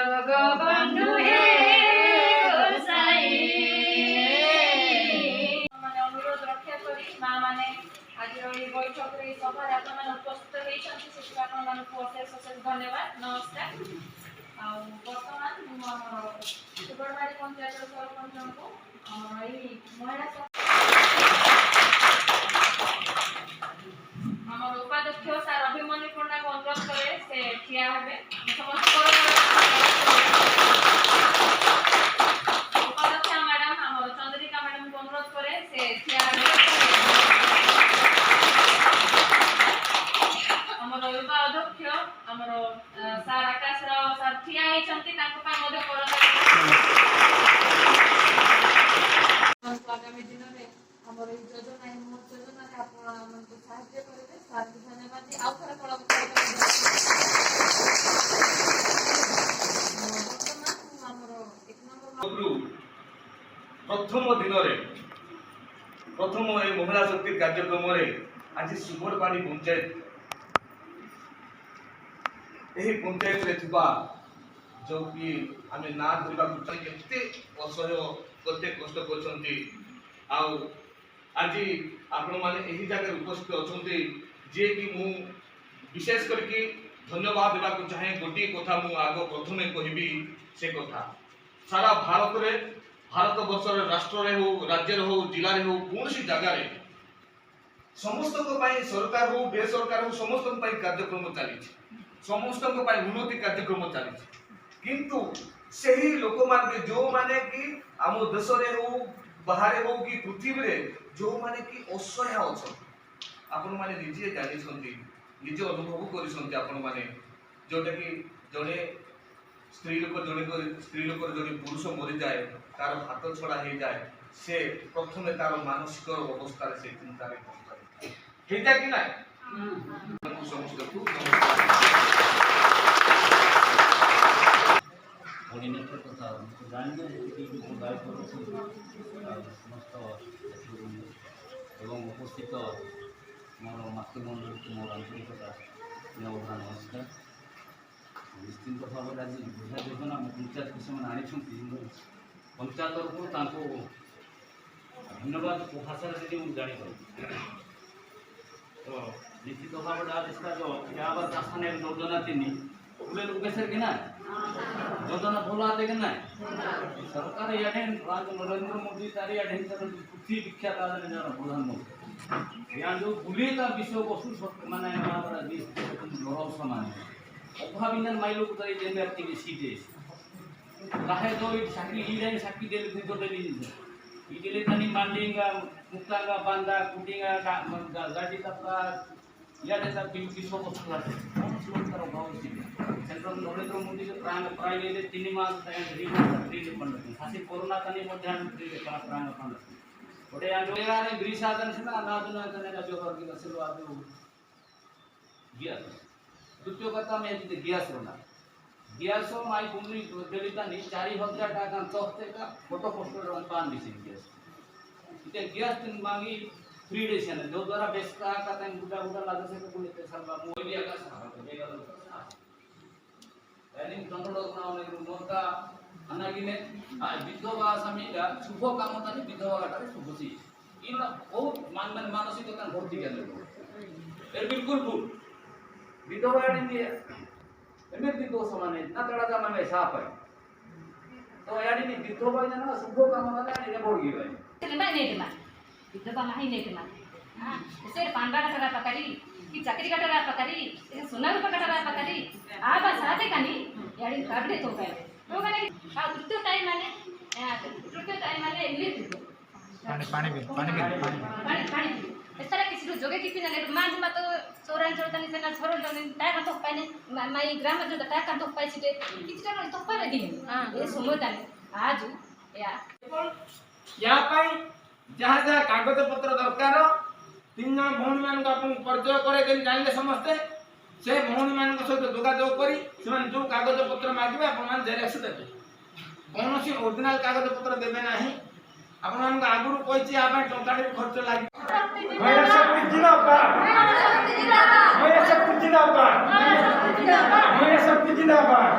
जगबंधु हे गोसाई माने अनुरोध रक्षा करी मां माने आज रही बैठक रे सभा आप माने उपस्थित होई छथि से आपण मानक अशेष अशेष धन्यवाद नमस्कार आ वर्तमान सुबरबाड़ी पंचायत सरपंच को एई महिला हमर उपाध्यक्ष सर अभिमन्यु पंडा को अनुरोध करे से ठिया हेबे समस्त उपाध्यक्ष मैडम हमर चंद्रिका मैडम को अनुरोध करे से ठिया हेबे हमर युवा अध्यक्ष हमर सर आकाश राव सर ठिया हे छंती ताको पय मध्ये करता आगामी दिन में हमर योजना है मोर योजना के आपण हमको सहायता करबे साथ धन्यवाद जी आउ थरा पड़ा प्रथम दिन प्रथम ए महिला शक्ति कार्यक्रम आज सुबरबाड़ी पंचायत यही पंचायत रे थिबा जो कि आमे ना धरबा केते असहय केते कष्ट करछंती आउ आज आपण माने एही जगह उपस्थित अछंती जे कि मु विशेष करके धन्यवाद देबा को चाहे गोटी कथा मु आगो प्रथमे कहिबी से कथा सारा भारत रे भारत वर्ष राष्ट्र रे हो राज्य रे हो जिला रे हो कोनसी जगह रे समस्त को पाई सरकार हो बेसरकार हो समस्त को पाई कार्यक्रम चली समस्त को पाई उन्नति कार्यक्रम चली किंतु सही लोक माने जो माने कि आम देश रे हो बाहर हो कि पृथ्वी रे जो माने कि असहाय अछन आपण माने निजे जानि छथि निजे अनुभव करि छथि आपण माने जोटा कि जने स्त्री लोक जने पुरुष मरि जाए तार हाथ छड़ा हे जाए से प्रथमे तार मानसिक अवस्था रे से चिंता रे पड़ता हेता कि नाही समस्त को कोऑर्डिनेटर तथा जानते कि मोबाइल पर समस्त एवं उपस्थित मोर मातृमंडल मोर आंतरिकता नमस्कार निश्चिंत भाव आज बुझा योजना पंचायत किसान आनी पंचायत तरफ धन्यवाद भाषा जी मुझे जापर तो निश्चित भाव आज इसका जो यावत आसान योजना थी उले लोकेशर कि ना योजना भला आते कि ना सरकार याडे नरेंद्र मोदी तारी याडे पृथ्वी विख्यात आदरणीय प्रधानमंत्री यहाँ जो बुले का विषय वस्तु माने हमारा गौरव समान अभाविन माइलो को तारी जेमे अपनी सीटे काहे तो साकी लीडे साकी दे तो दे इकेले तनी मांडिंगा मुक्तांगा बांदा कुटिंगा गाड़ी तपका याडे सा विश्व वस्तु लाते कौन सुरक्षार अभाव सेंट्रल नरेंद्र मोदी के प्राण ले 3 मास फ्री फंड खासी कोरोना तनी मध्ये फ्री प्राण फंड ओटे या जोरा ने ग्रीस आदन से ना नादुना तने ना जो कर के सेवा दे गया द्वितीय कथा में यदि गैस रोना गैस माई कुमरी दलिता नि 4000 टाका तोते का फोटो पोस्टर रन पान दिसे गैस इते गैस दिन मांगी फ्री डेशन जो द्वारा बेस्ता का तन गुडा गुडा लागे से को लेते सरबा मोइलिया का सहारा देगा यानी कंट्रोल करना ने मोटा अनागिने विधवा समीगा शुभ काम तनी विधवा काटे शुभसी इना बहुत मानसिक का भर्ती के ए बिल्कुल भूल विधवा यानी एमती दोष माने ना तड़ा का माने साफ है तो यानी विधवा जना शुभ काम वाला ने बोल गई भाई नहीं मा विधवा नहीं नहीं मा हां से पांडा कटरा पकड़ी कि चक्री कटरा पकड़ी सोना रूपा कटरा पकड़ी आ बा साथे कानी यानी काढले तो काय तो माने आ तृतीय टाइम माने इलेक्ट्रिक पानी इस तरह किसी को जोगे किसी ने मान मा तो चौरांचल तनी से ना छोरो तनी ता का तो पानी माई ग्राम जो ता का तो पाई छिटे किछटा तो पारे दिन ए समय ताने आज या पाई जहाँ जहाँ कागज पत्र दरकार 3 जन भौणी मान परिचय करे जानले समस्ते से भौणी मान सहित जोगाजोग करी से जो कागज पत्र मागे आप जेरेक्स देवे कौन सी ओरिजिनल कागज पत्र देवे ना आपण आगुरु कहिछि आ टंका खर्च लागि महिला शक्ति जिंदाबाद महिला शक्ति जिंदाबाद महिला शक्ति जिंदाबाद।